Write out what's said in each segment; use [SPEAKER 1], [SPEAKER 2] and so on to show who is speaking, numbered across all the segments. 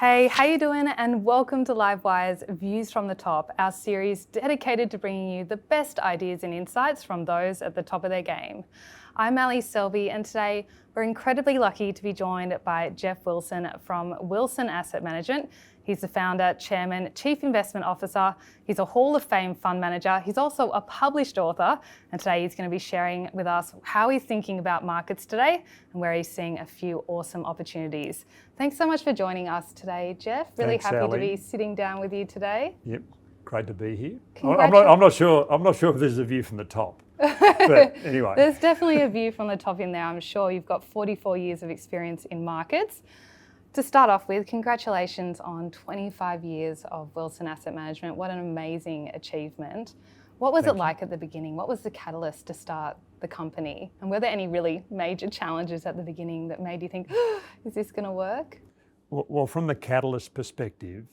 [SPEAKER 1] Hey, how you doing? And welcome to Livewire's Views from the Top, our series dedicated to bringing you the best ideas and insights from those at the top of their game. I'm Ali Selby, and today we're incredibly lucky to be joined by Geoff Wilson from Wilson Asset Management. He's the founder, chairman, chief investment officer. He's a Hall of Fame fund manager. He's also a published author. And today he's going to be sharing with us how he's thinking about markets today and where he's seeing a few awesome opportunities. Thanks so much for joining us today, Geoff. Really
[SPEAKER 2] Thanks,
[SPEAKER 1] happy
[SPEAKER 2] Ali.
[SPEAKER 1] to be sitting down with you today.
[SPEAKER 2] Yep, great to be here.
[SPEAKER 1] Congratulations.
[SPEAKER 2] I'm not sure if there's a view from the top, but anyway.
[SPEAKER 1] There's definitely a view from the top in there, I'm sure. You've got 44 years of experience in markets. To start off with, congratulations on 25 years of Wilson Asset Management. What an amazing achievement. What was it like at the beginning? What was the catalyst to start the company? And were there any really major challenges at the beginning that made you think, is this going to work?
[SPEAKER 2] Well, from the catalyst perspective,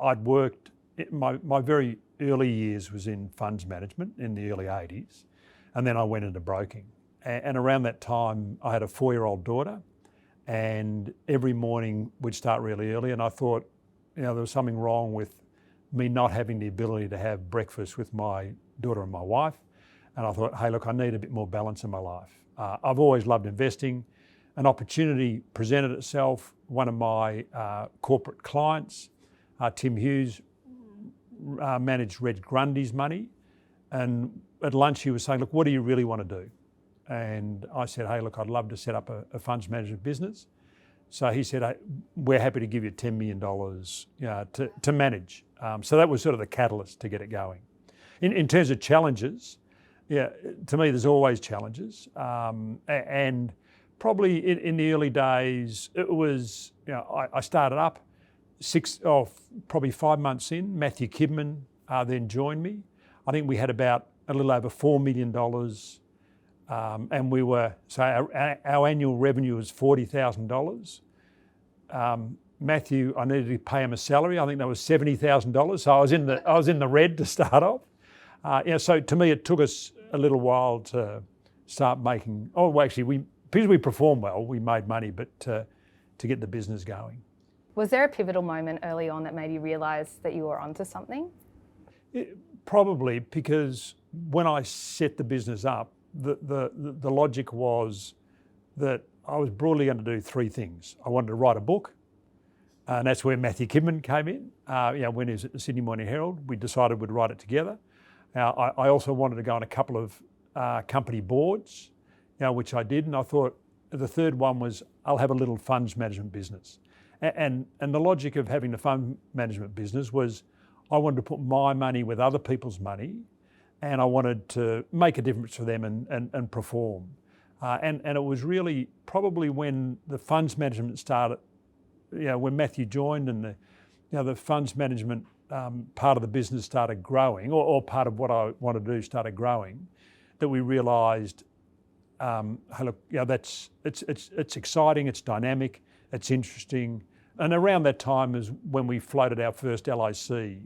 [SPEAKER 2] I'd worked, my very early years was in funds management in the early 80s, and then I went into broking. And around that time, I had a 4-year-old daughter, and every morning we'd start really early, and I thought, there was something wrong with me not having the ability to have breakfast with my daughter and my wife. And I thought, hey, look, I need a bit more balance in my life. I've always loved investing. An opportunity presented itself. One of my corporate clients, Tim Hughes, managed Reg Grundy's money. And at lunch he was saying, look, what do you really want to do? And I said, hey, look, I'd love to set up a funds management business. So he said, hey, we're happy to give you $10 million to manage. So that was sort of the catalyst to get it going. In terms of challenges, to me, there's always challenges. And probably in the early days, it was, I started up probably 5 months in. Matthew Kidman then joined me. I think we had about a little over $4 million. And we were, so our annual revenue was $40,000. Matthew, I needed to pay him a salary. I think that was $70,000. So I was in the red to start off. So to me, it took us a little while to start making. Because we performed well, we made money, but to get the business going.
[SPEAKER 1] Was there a pivotal moment early on that made you realise that you were onto something?
[SPEAKER 2] Probably, because when I set the business up, the logic was that I was broadly going to do 3 things. I wanted to write a book, and that's where Matthew Kidman came in. When he was at the Sydney Morning Herald, we decided we'd write it together. I also wanted to go on a couple of company boards, which I did, and I thought the third one was I'll have a little funds management business. And the logic of having the fund management business was I wanted to put my money with other people's money, and I wanted to make a difference for them and perform. And it was really probably when the funds management started, when Matthew joined and the funds management part of the business started growing, or part of what I wanted to do started growing, that we realised, hey, look, it's exciting, it's dynamic, it's interesting. And around that time is when we floated our first LIC,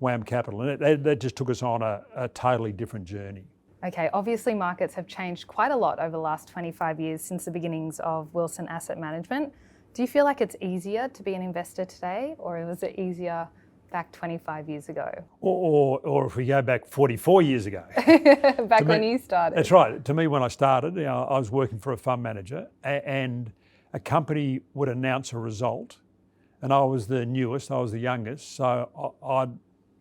[SPEAKER 2] WAM Capital, and that just took us on a totally different journey.
[SPEAKER 1] Okay, obviously markets have changed quite a lot over the last 25 years since the beginnings of Wilson Asset Management. Do you feel like it's easier to be an investor today, or was it easier back 25 years ago?
[SPEAKER 2] Or if we go back 44 years ago.
[SPEAKER 1] Back when you started.
[SPEAKER 2] That's right. To me, when I started, I was working for a fund manager, and a company would announce a result, and I was the newest, I was the youngest, so I'd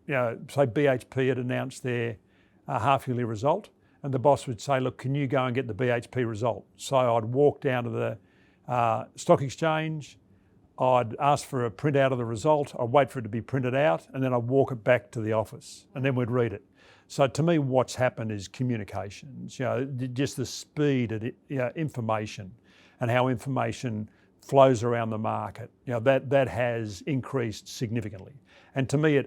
[SPEAKER 2] say BHP had announced their half-yearly result, and the boss would say, look, can you go and get the BHP result? So I'd walk down to the stock exchange, I'd ask for a printout of the result, I'd wait for it to be printed out, and then I'd walk it back to the office, and then we'd read it. So to me, what's happened is communications, just the speed of information and how information flows around the market, that has increased significantly. And to me,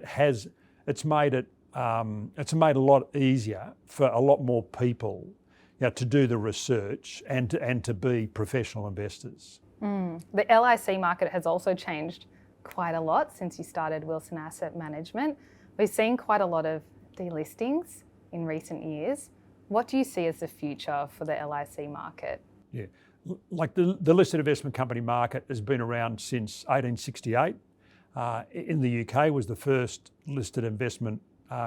[SPEAKER 2] it's made it a lot easier for a lot more people to do the research and to be professional investors.
[SPEAKER 1] The LIC market has also changed quite a lot since you started Wilson Asset Management. We've seen quite a lot of delistings in recent years. What do you see as the future for the LIC market?
[SPEAKER 2] Yeah, Like the listed investment company market has been around since 1868. In the UK was the first listed investment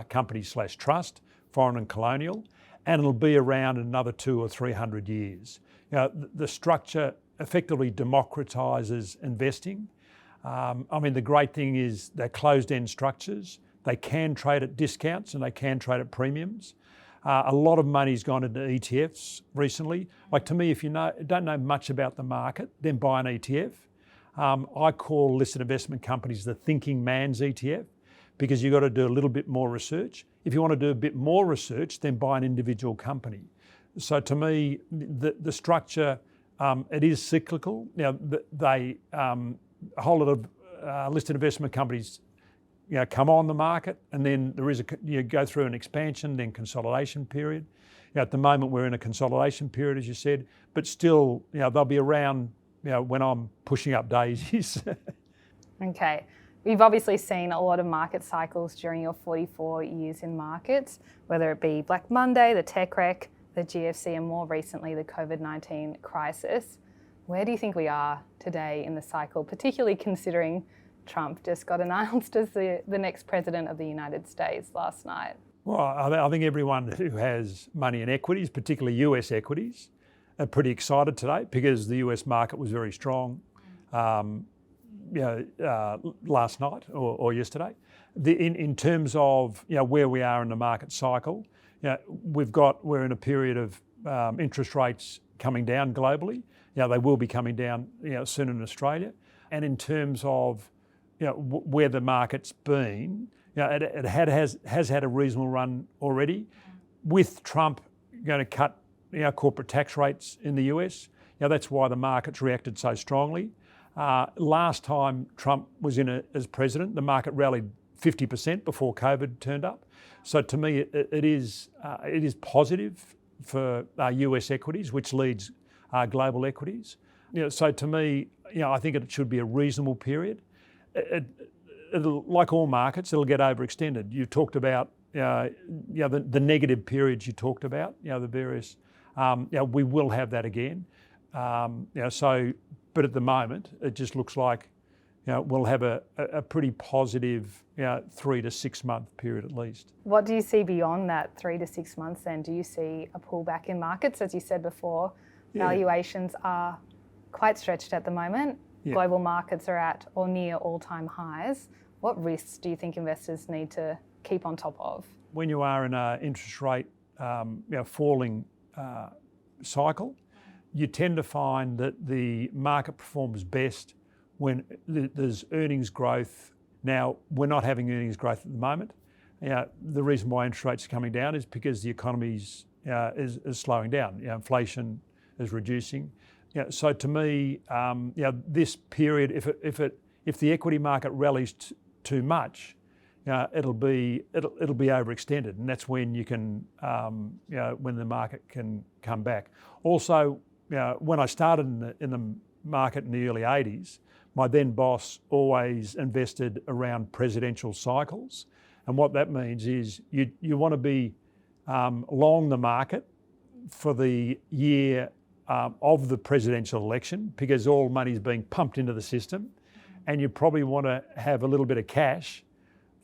[SPEAKER 2] company / trust, foreign and colonial, and it'll be around another 200 or 300 years. The structure effectively democratises investing. The great thing is they're closed-end structures. They can trade at discounts and they can trade at premiums. A lot of money's gone into ETFs recently. Like, to me, if you don't know much about the market, then buy an ETF. I call listed investment companies the thinking man's ETF, because you've got to do a little bit more research. If you want to do a bit more research, then buy an individual company. So to me, the structure, it is cyclical. A whole lot of listed investment companies come on the market, and then there is you go through an expansion, then consolidation period. At the moment we're in a consolidation period, as you said, but still, they'll be around when I'm pushing up daisies.
[SPEAKER 1] Okay. You've obviously seen a lot of market cycles during your 44 years in markets, whether it be Black Monday, the tech wreck, the GFC, and more recently the COVID-19 crisis. Where do you think we are today in the cycle, particularly considering Trump just got announced as the next president of the United States last night?
[SPEAKER 2] Well, I think everyone who has money in equities, particularly US equities, are pretty excited today because the US market was very strong last night or yesterday. In terms of where we are in the market cycle, we're in a period of interest rates coming down globally. They will be coming down soon in Australia. And in terms of where the market's been, it has had a reasonable run already. With Trump going to cut corporate tax rates in the US, that's why the market's reacted so strongly. Last time Trump was in as president, the market rallied 50% before COVID turned up. So to me, it is positive for US equities, which leads global equities. So to me, I think it should be a reasonable period. It'll, like all markets, it'll get overextended. You talked about the negative periods you talked about, the various. We will have that again. But at the moment, it just looks like we'll have a pretty positive 3 to 6 month period at least.
[SPEAKER 1] What do you see beyond that 3 to 6 months then? Do you see a pullback in markets? As you said before, valuations are quite stretched at the moment. Yeah. Global markets are at or near all-time highs. What risks do you think investors need to keep on top of? When you are in an interest rate falling cycle, you tend to find that the market performs best when there's earnings growth. Now, we're not having earnings growth at the moment. The reason why interest rates are coming down is because the economy is slowing down. Inflation is reducing. So to me, this period, if the equity market rallies too much, it'll be overextended, and that's when you can, when the market can come back. Also, when I started in the market in the early 80s, my then boss always invested around presidential cycles, and what that means is you want to be long the market for the year of the presidential election, because all money is being pumped into the system, and you probably want to have a little bit of cash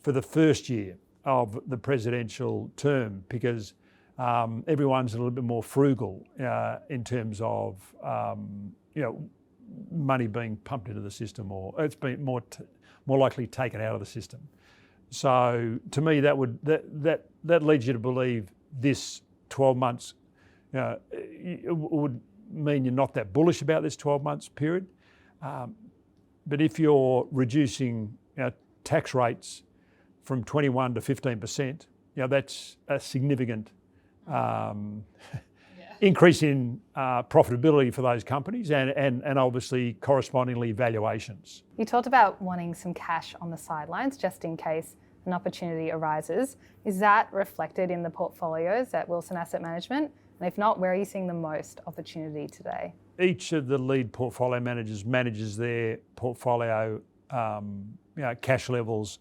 [SPEAKER 1] for the first year of the presidential term, because everyone's a little bit more frugal in terms of money being pumped into the system, or it's been more likely taken out of the system. So to me, that leads you to believe this 12 months would mean you're not that bullish about this 12 months period. But if you're reducing tax rates from 21 to 15%, that's a significant increase in profitability for those companies, and obviously correspondingly valuations. You talked about wanting some cash on the sidelines just in case an opportunity arises. Is that reflected in the portfolios at Wilson Asset Management? And if not, where are you seeing the most opportunity today? Each of the lead portfolio managers manages their portfolio cash levels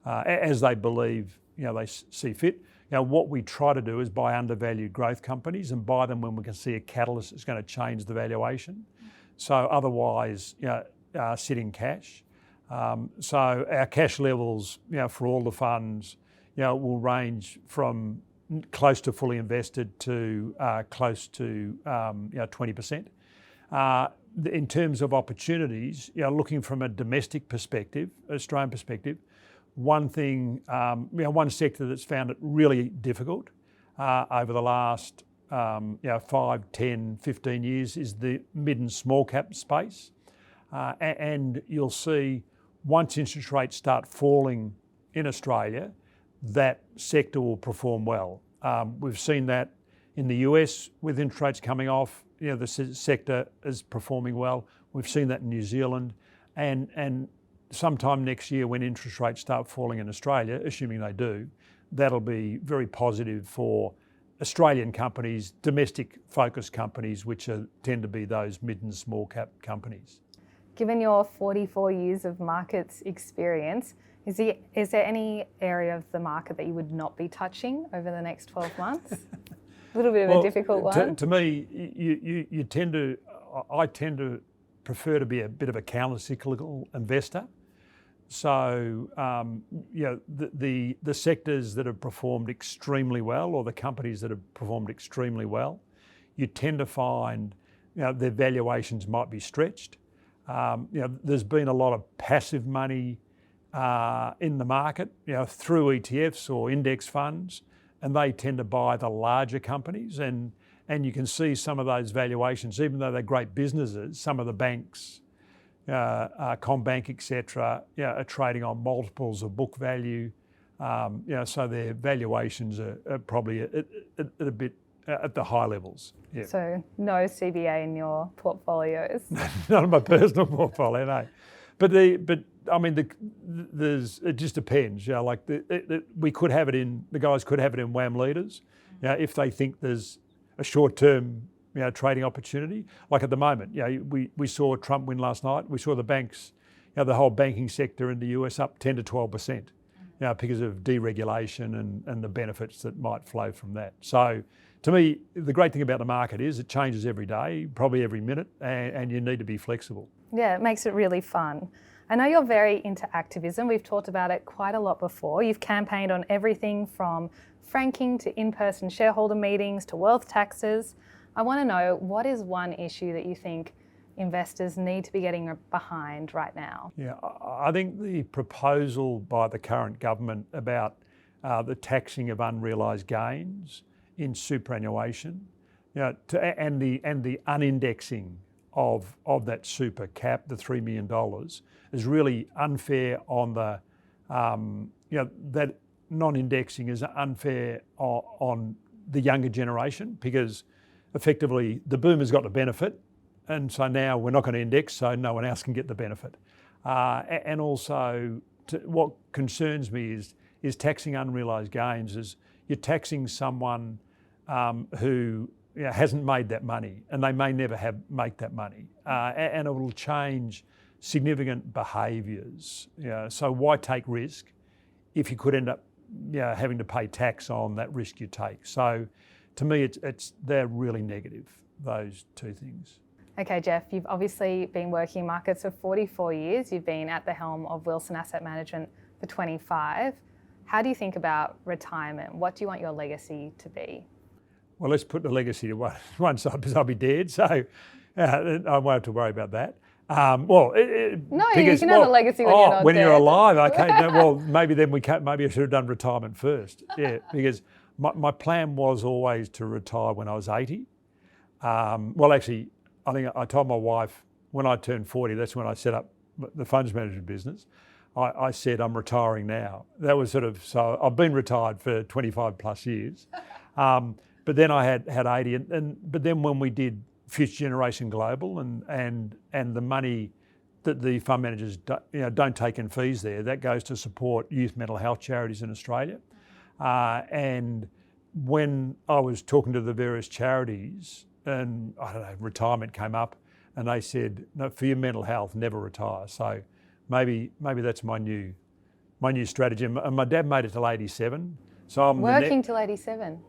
[SPEAKER 1] as they believe they see fit.
[SPEAKER 2] what we try to do is buy undervalued growth companies and buy them when we can see a catalyst that's going to change the valuation. So otherwise, sit in cash. So our cash levels, for all the funds, will range from close to fully invested to close to 20%. In terms of opportunities, looking from a domestic perspective, Australian perspective, one thing, one sector that's found it really difficult over the last 5, 10, 15 years is the mid and small cap space. And you'll see once interest rates start falling in Australia, that sector will perform well. We've seen that in the US with interest rates coming off, the sector is performing well. We've seen that in New Zealand, and sometime next year when interest rates start falling in Australia, assuming they do, that'll be very positive for Australian companies, domestic focused companies, which tend to be those mid and small cap companies.
[SPEAKER 1] Given your 44 years of markets experience, is there any area of the market that you would not be touching over the next 12 months? A little bit of a difficult one.
[SPEAKER 2] To me, I tend to prefer to be a bit of a counter-cyclical investor. So, the sectors that have performed extremely well, or the companies that have performed extremely well, you tend to find, their valuations might be stretched. There's been a lot of passive money in the market, through ETFs or index funds, and they tend to buy the larger companies, and you can see some of those valuations, even though they're great businesses, some of the banks, Combank, etc., are trading on multiples of book value. So their valuations are probably a bit at the high levels. Yeah.
[SPEAKER 1] So no CBA in your portfolios?
[SPEAKER 2] Not in my personal portfolio, no. But it just depends. We could have it in, the guys could have it in WAM leaders, if they think there's a short-term, trading opportunity. Like at the moment, we saw Trump win last night. We saw the banks, the whole banking sector in the US up 10 to 12%, because of deregulation and the benefits that might flow from that. So to me, the great thing about the market is it changes every day, probably every minute, and you need to be flexible.
[SPEAKER 1] Yeah, it makes it really fun. I know you're very into activism. We've talked about it quite a lot before. You've campaigned on everything from franking to in-person shareholder meetings to wealth taxes. I want to know, what is one issue that you think investors need to be getting behind right now?
[SPEAKER 2] Yeah, I think the proposal by the current government about the taxing of unrealised gains in superannuation, and the unindexing of that super cap, the $3 million, is really unfair on the, that non-indexing is unfair on the younger generation, because effectively the boomers got the benefit, and so now we're not going to index, so no one else can get the benefit. And also, what concerns me is taxing unrealised gains. Is you're taxing someone who hasn't made that money, and they may never make that money, and it will change significant behaviours. So why take risk if you could end up having to pay tax on that risk you take? So to me, they're really negative, those two things.
[SPEAKER 1] Okay, Geoff, you've obviously been working in markets for 44 years. You've been at the helm of Wilson Asset Management for 25. How do you think about retirement? What do you want your legacy to be?
[SPEAKER 2] Well, let's put the legacy to one side, because I'll be dead, so I won't have to worry about that.
[SPEAKER 1] No, you can have a legacy when you're not
[SPEAKER 2] when
[SPEAKER 1] dead.
[SPEAKER 2] you're alive. Okay. Maybe then maybe I should have done retirement first. Yeah, because my plan was always to retire when I was 80. Actually, I think I told my wife when I turned 40. That's when I set up the funds management business. I said I'm retiring now. That was so I've been retired for 25 plus years. But then I had 80, but then when we did Future Generation Global and the money that the fund managers don't take in fees there, that goes to support youth mental health charities in Australia. And when I was talking to the various charities, and I don't know, retirement came up, and they said, no, for your mental health, never retire. So maybe that's my new strategy. And my dad made it till 87. So I'm
[SPEAKER 1] working till 87.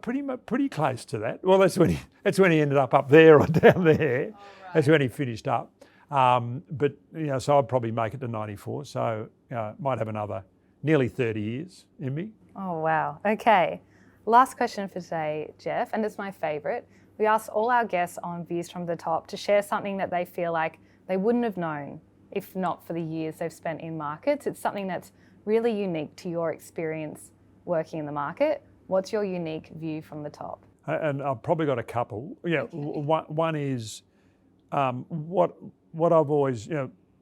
[SPEAKER 2] pretty close to that. Well, that's when he ended up there or down there.
[SPEAKER 1] Oh, right.
[SPEAKER 2] That's when he finished up. But so I'd probably make it to 94. So might have another nearly 30 years in me.
[SPEAKER 1] Oh, wow. Okay. Last question for today, Geoff, and it's my favourite. We asked all our guests on Views from the Top to share something that they feel like they wouldn't have known if not for the years they've spent in markets. It's something that's really unique to your experience working in the market. What's your unique view from the top?
[SPEAKER 2] And I've probably got a couple. One is what I've always,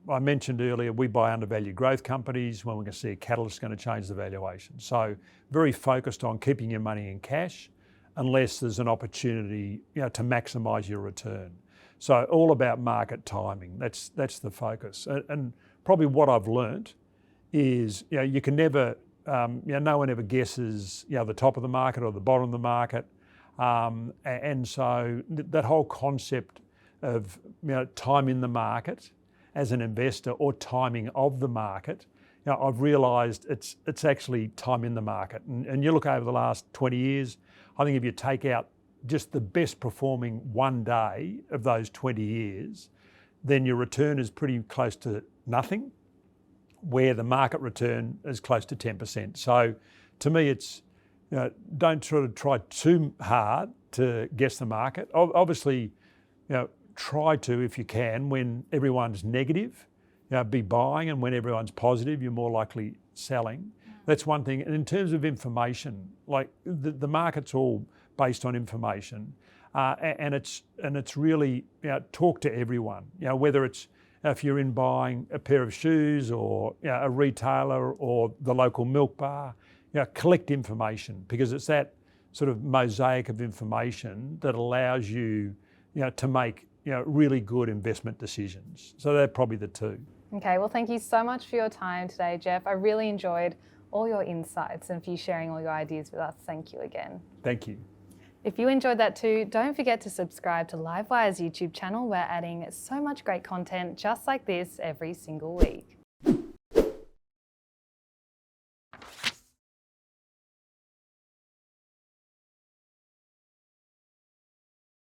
[SPEAKER 2] I mentioned earlier, we buy undervalued growth companies when we can see a catalyst going to change the valuation. So very focused on keeping your money in cash unless there's an opportunity, to maximise your return. So all about market timing. That's the focus. And probably what I've learnt is, you can never, no one ever guesses, the top of the market or the bottom of the market. And so that whole concept of, time in the market as an investor or timing of the market, I've realised it's actually time in the market. And you look over the last 20 years, I think if you take out just the best performing one day of those 20 years, then your return is pretty close to nothing, where the market return is close to 10%. So to me, it's, don't sort of try too hard to guess the market. Obviously, try to, if you can, when everyone's negative, be buying, and when everyone's positive, you're more likely selling. That's one thing. And in terms of information, like the market's all based on information, and it's really, talk to everyone. Whether it's if you're in buying a pair of shoes or a retailer or the local milk bar, collect information, because it's that sort of mosaic of information that allows you, to make really good investment decisions. So they're probably the two.
[SPEAKER 1] Okay, well, thank you so much for your time today, Geoff. I really enjoyed all your insights and for you sharing all your ideas with us. Thank you again.
[SPEAKER 2] Thank you.
[SPEAKER 1] If you enjoyed that too, don't forget to subscribe to Livewire's YouTube channel. We're adding so much great content just like this every single week.